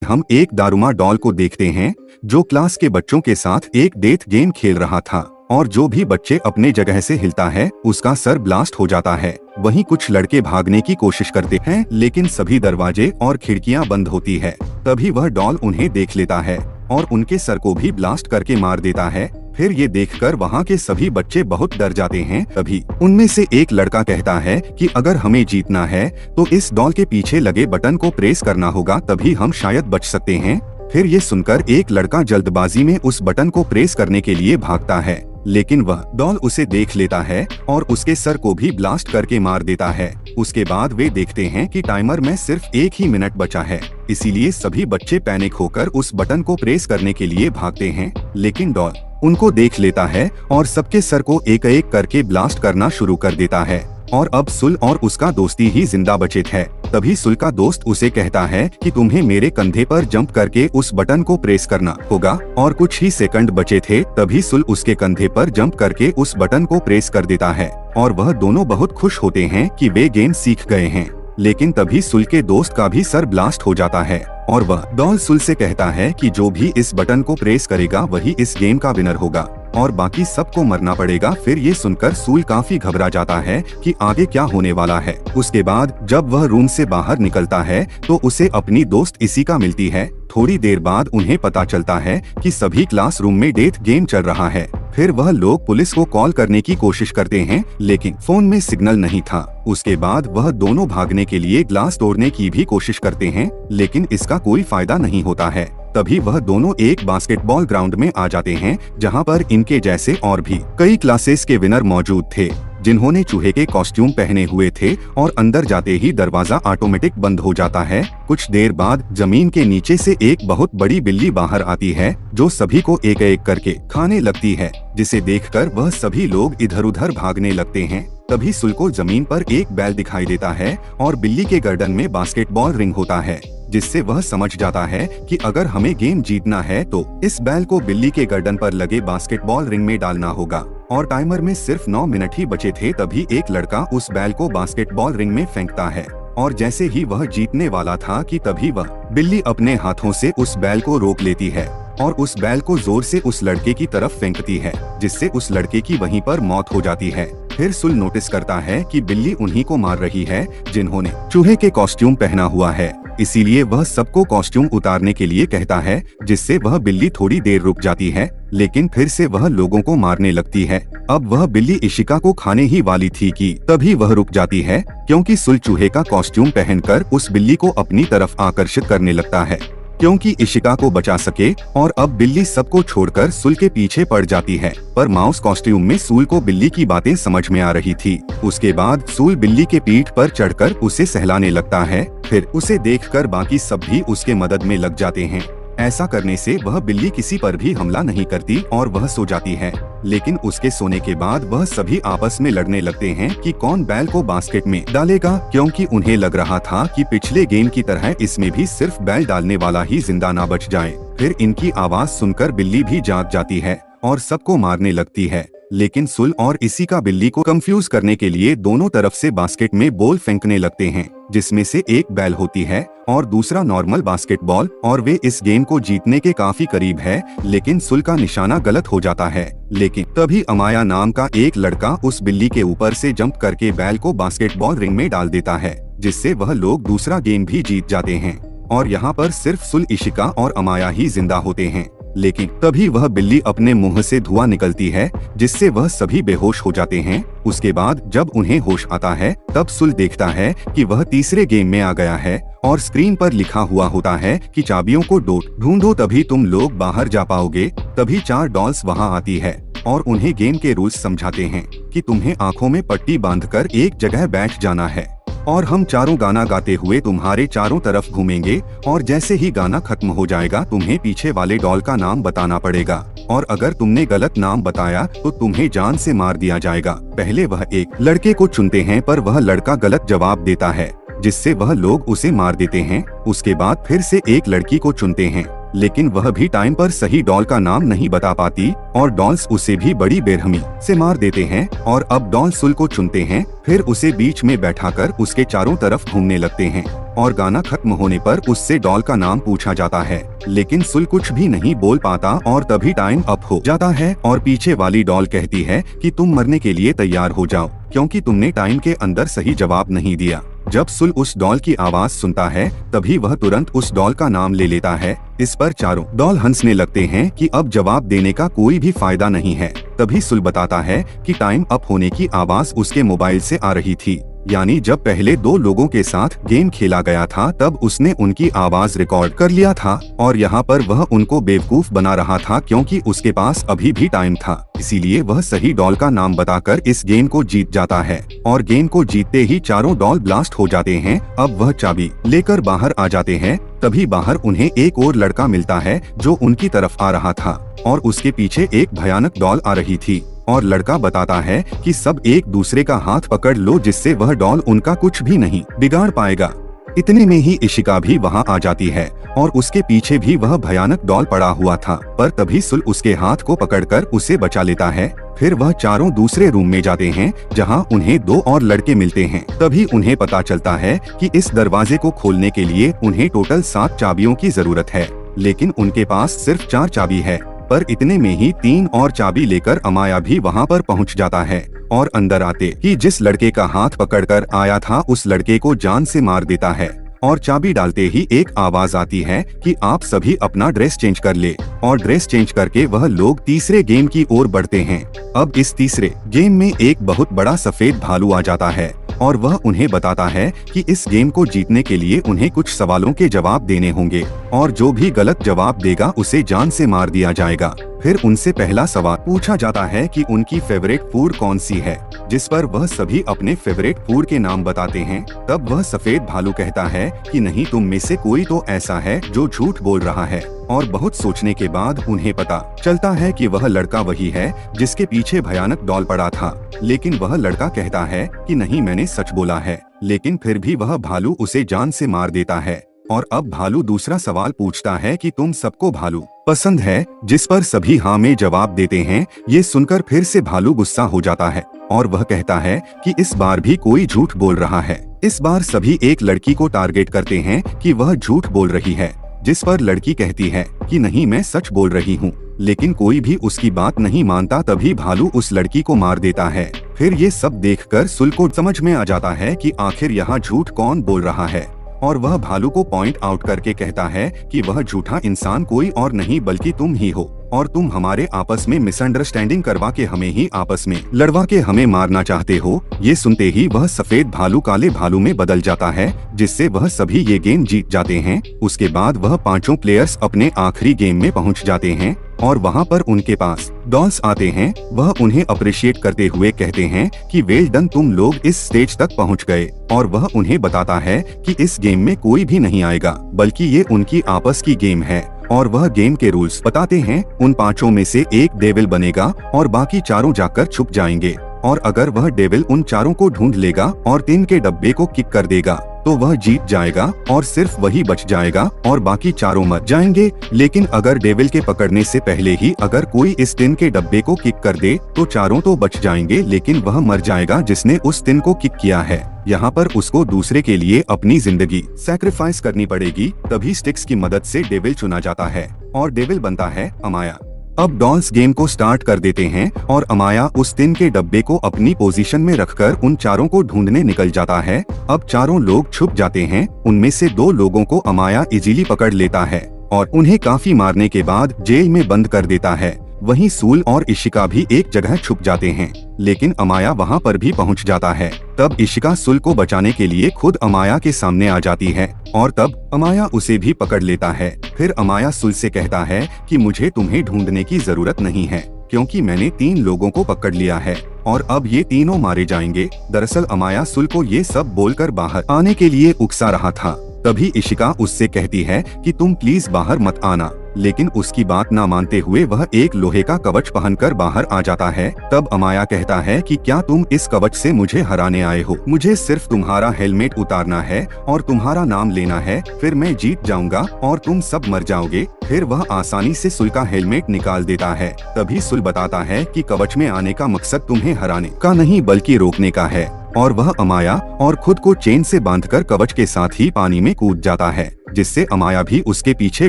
हम एक daruma doll को देखते हैं जो क्लास के बच्चों के साथ एक डेथ गेम खेल रहा था और जो भी बच्चे अपने जगह से हिलता है उसका सर ब्लास्ट हो जाता है। वहीं कुछ लड़के भागने की कोशिश करते हैं लेकिन सभी दरवाजे और खिड़कियां बंद होती है। तभी वह डॉल उन्हें देख लेता है और उनके सर को भी ब्लास्ट करके मार देता है। फिर ये देखकर वहाँ के सभी बच्चे बहुत डर जाते हैं। तभी उनमें से एक लड़का कहता है कि अगर हमें जीतना है तो इस डॉल के पीछे लगे बटन को प्रेस करना होगा, तभी हम शायद बच सकते हैं। फिर ये सुनकर एक लड़का जल्दबाजी में उस बटन को प्रेस करने के लिए भागता है, लेकिन वह डॉल उसे देख लेता है और उसके सर को भी ब्लास्ट करके मार देता है। उसके बाद वे देखते हैं कि टाइमर में सिर्फ 1 ही मिनट बचा है, इसीलिए सभी बच्चे पैनिक होकर उस बटन को प्रेस करने के लिए भागते हैं। लेकिन डॉल उनको देख लेता है और सबके सर को एक एक करके ब्लास्ट करना शुरू कर देता है और अब सुल और उसका दोस्ती ही जिंदा बचे थे। तभी सुल का दोस्त उसे कहता है कि तुम्हें मेरे कंधे पर जंप करके उस बटन को प्रेस करना होगा और कुछ ही सेकंड बचे थे। तभी सुल उसके कंधे पर जंप करके उस बटन को प्रेस कर देता है और वह दोनों बहुत खुश होते हैं कि वे गेम सीख गए हैं। लेकिन तभी सुल के दोस्त का भी सर ब्लास्ट हो जाता है और वह डॉल सुल से कहता है कि जो भी इस बटन को प्रेस करेगा वही इस गेम का विनर होगा और बाकी सबको मरना पड़ेगा। फिर ये सुनकर सुल काफी घबरा जाता है कि आगे क्या होने वाला है। उसके बाद जब वह रूम से बाहर निकलता है तो उसे अपनी दोस्त इशिका मिलती है। थोड़ी देर बाद उन्हें पता चलता है कि सभी क्लासरूम में डेथ गेम चल रहा है। फिर वह लोग पुलिस को कॉल करने की कोशिश करते हैं लेकिन फोन में सिग्नल नहीं था। उसके बाद वह दोनों भागने के लिए ग्लास तोड़ने की भी कोशिश करते हैं लेकिन इसका कोई फायदा नहीं होता है। तभी वह दोनों एक बास्केटबॉल ग्राउंड में आ जाते हैं जहां पर इनके जैसे और भी कई क्लासेस के विनर मौजूद थे जिन्होंने चूहे के कॉस्ट्यूम पहने हुए थे और अंदर जाते ही दरवाजा ऑटोमेटिक बंद हो जाता है। कुछ देर बाद जमीन के नीचे से एक बहुत बड़ी बिल्ली बाहर आती है जो सभी को एक एक करके खाने लगती है, जिसे देखकर वह सभी लोग इधर उधर भागने लगते हैं। तभी सुल को जमीन पर एक बैल दिखाई देता है और बिल्ली के गर्दन में बास्केटबॉल रिंग होता है, जिससे वह समझ जाता है कि अगर हमें गेम जीतना है तो इस बैल को बिल्ली के गर्दन पर लगे बास्केटबॉल रिंग में डालना होगा। और टाइमर में सिर्फ 9 मिनट ही बचे थे। तभी एक लड़का उस बैल को बास्केटबॉल रिंग में फेंकता है और जैसे ही वह जीतने वाला था कि तभी वह बिल्ली अपने हाथों से उस बैल को रोक लेती है और उस बैल को जोर से उस लड़के की तरफ फेंकती है, जिससे उस लड़के की वहीं पर मौत हो जाती है। फिर सुल नोटिस करता है कि बिल्ली उन्हीं को मार रही है जिन्होंने चूहे के कॉस्ट्यूम पहना हुआ है, इसीलिए वह सबको कॉस्ट्यूम उतारने के लिए कहता है, जिससे वह बिल्ली थोड़ी देर रुक जाती है लेकिन फिर से वह लोगों को मारने लगती है। अब वह बिल्ली इशिका को खाने ही वाली थी कि तभी वह रुक जाती है क्योंकि सुल चूहे का कॉस्ट्यूम पहनकर उस बिल्ली को अपनी तरफ आकर्षित करने लगता है क्योंकि इशिका को बचा सके। और अब बिल्ली सबको छोड़कर सुल के पीछे पड़ जाती है, पर माउस कॉस्ट्यूम में सुल को बिल्ली की बातें समझ में आ रही थी। उसके बाद सुल बिल्ली के पीठ पर चढ़कर उसे सहलाने लगता है। फिर उसे देखकर बाकी सब भी उसके मदद में लग जाते हैं। ऐसा करने से वह बिल्ली किसी पर भी हमला नहीं करती और वह सो जाती है। लेकिन उसके सोने के बाद वह सभी आपस में लड़ने लगते हैं कि कौन बैल को बास्केट में डालेगा, क्योंकि उन्हें लग रहा था कि पिछले गेम की तरह इसमें भी सिर्फ बैल डालने वाला ही जिंदा ना बच जाए। फिर इनकी आवाज सुनकर बिल्ली भी जाग जाती है और सबको मारने लगती है। लेकिन सुल और इशिका बिल्ली को कंफ्यूज करने के लिए दोनों तरफ से बास्केट में बॉल फेंकने लगते हैं, जिसमें से एक बैल होती है और दूसरा नॉर्मल बास्केटबॉल, और वे इस गेम को जीतने के काफी करीब है। लेकिन सुल का निशाना गलत हो जाता है। लेकिन तभी अमाया नाम का एक लड़का उस बिल्ली के ऊपर से जंप करके बैल को बास्केटबॉल रिंग में डाल देता है, जिससे वह लोग दूसरा गेम भी जीत जाते हैं और यहाँ पर सिर्फ सुल, इशिका और अमाया ही जिंदा होते हैं। लेकिन तभी वह बिल्ली अपने मुंह से धुआं निकलती है, जिससे वह सभी बेहोश हो जाते हैं। उसके बाद जब उन्हें होश आता है तब सुल देखता है कि वह तीसरे गेम में आ गया है और स्क्रीन पर लिखा हुआ होता है कि चाबियों को ढूंढो तभी तुम लोग बाहर जा पाओगे। तभी 4 डॉल्स वहां आती है और उन्हें गेम के रूल्स समझाते हैं कि तुम्हें आंखों में पट्टी बांधकर एक जगह बैठ जाना है और हम चारों गाना गाते हुए तुम्हारे चारों तरफ घूमेंगे और जैसे ही गाना खत्म हो जाएगा तुम्हें पीछे वाले डॉल का नाम बताना पड़ेगा और अगर तुमने गलत नाम बताया तो तुम्हें जान से मार दिया जाएगा। पहले वह एक लड़के को चुनते हैं पर वह लड़का गलत जवाब देता है, जिससे वह लोग उसे मार देते हैं। उसके बाद फिर से एक लड़की को चुनते हैं लेकिन वह भी टाइम पर सही डॉल का नाम नहीं बता पाती और डॉल्स उसे भी बड़ी बेरहमी से मार देते हैं। और अब डॉल सुल को चुनते हैं, फिर उसे बीच में बैठाकर उसके चारों तरफ घूमने लगते हैं और गाना खत्म होने पर उससे डॉल का नाम पूछा जाता है, लेकिन सुल कुछ भी नहीं बोल पाता और तभी टाइम अप हो जाता है और पीछे वाली डॉल कहती है कि तुम मरने के लिए तैयार हो जाओ क्योंकि तुमने टाइम के अंदर सही जवाब नहीं दिया। जब सुल उस डॉल की आवाज सुनता है तभी वह तुरंत उस डॉल का नाम ले लेता है। इस पर चारों डॉल हंसने लगते हैं कि अब जवाब देने का कोई भी फायदा नहीं है। तभी सुल बताता है कि टाइम अप होने की आवाज उसके मोबाइल से आ रही थी, यानी जब पहले 2 लोगों के साथ गेम खेला गया था तब उसने उनकी आवाज रिकॉर्ड कर लिया था और यहाँ पर वह उनको बेवकूफ बना रहा था क्योंकि उसके पास अभी भी टाइम था। इसीलिए वह सही डॉल का नाम बताकर इस गेम को जीत जाता है और गेम को जीतते ही चारों डॉल ब्लास्ट हो जाते हैं। अब वह चाबी लेकर बाहर आ जाते हैं, तभी बाहर उन्हें एक और लड़का मिलता है जो उनकी तरफ आ रहा था और उसके पीछे एक भयानक डॉल आ रही थी और लड़का बताता है कि सब एक दूसरे का हाथ पकड़ लो जिससे वह डॉल उनका कुछ भी नहीं बिगाड़ पाएगा। इतने में ही इशिका भी वहां आ जाती है और उसके पीछे भी वह भयानक डॉल पड़ा हुआ था, पर तभी सुल उसके हाथ को पकड़कर उसे बचा लेता है। फिर वह चारों दूसरे रूम में जाते हैं जहां उन्हें 2 और लड़के मिलते हैं। तभी उन्हें पता चलता है कि इस दरवाजे को खोलने के लिए उन्हें टोटल 7 चाबियों की जरूरत है, लेकिन उनके पास सिर्फ 4 चाबी है। पर इतने में ही 3 और चाबी लेकर अमाया भी वहां पर पहुंच जाता है और अंदर आते ही जिस लड़के का हाथ पकड़कर आया था उस लड़के को जान से मार देता है और चाबी डालते ही एक आवाज आती है कि आप सभी अपना ड्रेस चेंज कर ले। और ड्रेस चेंज करके वह लोग तीसरे गेम की ओर बढ़ते हैं। अब इस तीसरे गेम में एक बहुत बड़ा सफेद भालू आ जाता है और वह उन्हें बताता है कि इस गेम को जीतने के लिए उन्हें कुछ सवालों के जवाब देने होंगे और जो भी गलत जवाब देगा उसे जान से मार दिया जाएगा। फिर उनसे पहला सवाल पूछा जाता है कि उनकी फेवरेट फूड कौन सी है, जिस पर वह सभी अपने फेवरेट फूड के नाम बताते हैं। तब वह सफेद भालू कहता है कि नहीं, तुम में से कोई तो ऐसा है जो झूठ बोल रहा है। और बहुत सोचने के बाद उन्हें पता चलता है कि वह लड़का वही है जिसके पीछे भयानक डॉल पड़ा था, लेकिन वह लड़का कहता है कि नहीं, मैंने सच बोला है। लेकिन फिर भी वह भालू उसे जान से मार देता है। और अब भालू दूसरा सवाल पूछता है कि तुम सबको भालू पसंद है, जिस पर सभी हाँ में जवाब देते हैं। ये सुनकर फिर से भालू गुस्सा हो जाता है और वह कहता है कि इस बार भी कोई झूठ बोल रहा है। इस बार सभी एक लड़की को टारगेट करते हैं कि वह झूठ बोल रही है, जिस पर लड़की कहती है कि नहीं, मैं सच बोल रही हूँ। लेकिन कोई भी उसकी बात नहीं मानता। तभी भालू उस लड़की को मार देता है। फिर ये सब देखकर सुल को समझ में आ जाता है कि आखिर यहाँ झूठ कौन बोल रहा है और वह भालू को पॉइंट आउट करके कहता है कि वह झूठा इंसान कोई और नहीं बल्कि तुम ही हो और तुम हमारे आपस में मिसअंडरस्टैंडिंग करवा के हमें ही आपस में लड़वा के हमें मारना चाहते हो। ये सुनते ही वह सफेद भालू काले भालू में बदल जाता है, जिससे वह सभी ये गेम जीत जाते हैं। उसके बाद वह 5 प्लेयर्स अपने आखिरी गेम में पहुंच जाते हैं और वहां पर उनके पास डॉल्स आते हैं। वह उन्हें अप्रिशिएट करते हुए कहते हैं कि वेल डन, तुम लोग इस स्टेज तक पहुंच गए। और वह उन्हें बताता है कि इस गेम में कोई भी नहीं आएगा, बल्कि ये उनकी आपस की गेम है। और वह गेम के रूल्स बताते हैं। उन 5 में से एक डेविल बनेगा और बाकी 4 जाकर छुप जाएंगे। और अगर वह डेविल उन 4 को ढूंढ लेगा और 3 के डब्बे को किक कर देगा तो वह जीत जाएगा और सिर्फ वही बच जाएगा और बाकी 4 मर जाएंगे। लेकिन अगर डेविल के पकड़ने से पहले ही अगर कोई इस 3 के डब्बे को किक कर दे तो 4 तो बच जाएंगे, लेकिन वह मर जाएगा जिसने उस 3 को किक किया है। यहाँ पर उसको दूसरे के लिए अपनी जिंदगी सैक्रिफाइस करनी पड़ेगी। तभी स्टिक्स की मदद से डेविल चुना जाता है और डेविल बनता है अमाया। अब डॉल्स गेम को स्टार्ट कर देते हैं और अमाया उस 3 के डब्बे को अपनी पोजीशन में रखकर उन 4 को ढूंढने निकल जाता है। अब 4 लोग छुप जाते हैं। उनमें से 2 लोगों को अमाया इजीली पकड़ लेता है और उन्हें काफी मारने के बाद जेल में बंद कर देता है। वहीं सूल और इशिका भी एक जगह छुप जाते हैं, लेकिन अमाया वहां पर भी पहुंच जाता है। तब इशिका सुल को बचाने के लिए खुद अमाया के सामने आ जाती है और तब अमाया उसे भी पकड़ लेता है। फिर अमाया सुल से कहता है कि मुझे तुम्हें ढूंढने की जरूरत नहीं है क्योंकि मैंने 3 लोगों को पकड़ लिया है और अब ये तीनों मारे जाएंगे। दरअसल अमाया सुल को ये सब बोलकर बाहर आने के लिए उकसा रहा था। तभी इशिका उससे कहती है कि तुम प्लीज बाहर मत आना, लेकिन उसकी बात न मानते हुए वह एक लोहे का कवच पहनकर बाहर आ जाता है। तब अमाया कहता है कि क्या तुम इस कवच से मुझे हराने आए हो? मुझे सिर्फ तुम्हारा हेलमेट उतारना है और तुम्हारा नाम लेना है, फिर मैं जीत जाऊंगा और तुम सब मर जाओगे। फिर वह आसानी से सुल का हेलमेट निकाल देता है। तभी सुल बताता है कि कवच में आने का मकसद तुम्हें हराने का नहीं बल्कि रोकने का है, और वह अमाया और खुद को चेन से बांधकर कवच के साथ ही पानी में कूद जाता है, जिससे अमाया भी उसके पीछे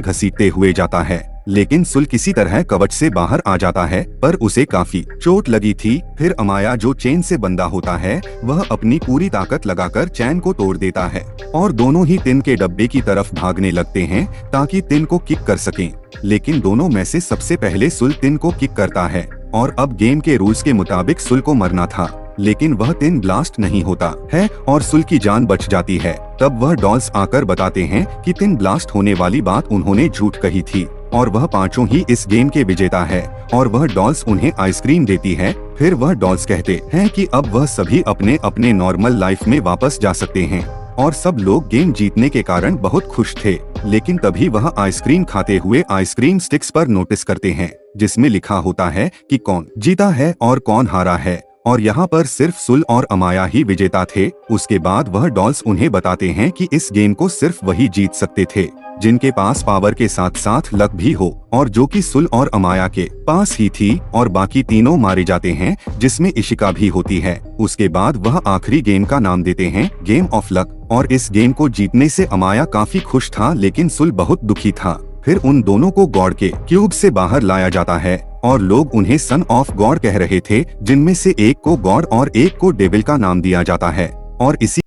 घसीटते हुए जाता है। लेकिन सुल किसी तरह कवच से बाहर आ जाता है, पर उसे काफी चोट लगी थी। फिर अमाया जो चेन से बंधा होता है वह अपनी पूरी ताकत लगाकर चैन को तोड़ देता है और दोनों ही टिन के डब्बे की तरफ भागने लगते हैं ताकि टिन को किक कर सकें। लेकिन दोनों में से सबसे पहले सुल टिन को किक करता है और अब गेम के रूल्स के मुताबिक सुल को मरना था, लेकिन वह टिन ब्लास्ट नहीं होता है और सुल की जान बच जाती है। तब वह डॉल्स आकर बताते हैं कि टिन ब्लास्ट होने वाली बात उन्होंने झूठ कही थी और वह पांचों ही इस गेम के विजेता है, और वह डॉल्स उन्हें आइसक्रीम देती है। फिर वह डॉल्स कहते हैं कि अब वह सभी अपने अपने नॉर्मल लाइफ में वापस जा सकते हैं और सब लोग गेम जीतने के कारण बहुत खुश थे। लेकिन तभी वह आइसक्रीम खाते हुए आइसक्रीम स्टिक्स पर नोटिस करते हैं जिसमें लिखा होता है कि कौन जीता है और कौन हारा है, और यहाँ पर सिर्फ सुल और अमाया ही विजेता थे। उसके बाद वह डॉल्स उन्हें बताते हैं कि इस गेम को सिर्फ वही जीत सकते थे जिनके पास पावर के साथ साथ लक भी हो, और जो कि सुल और अमाया के पास ही थी, और बाकी तीनों मारे जाते हैं जिसमें इशिका भी होती है। उसके बाद वह आखिरी गेम का नाम देते हैं गेम ऑफ लक, और इस गेम को जीतने से अमाया काफी खुश था लेकिन सुल बहुत दुखी था। फिर उन दोनों को गॉड के क्यूब से बाहर लाया जाता है और लोग उन्हें सन ऑफ गॉड कह रहे थे, जिनमें से एक को गॉड और एक को डेविल का नाम दिया जाता है। और इसी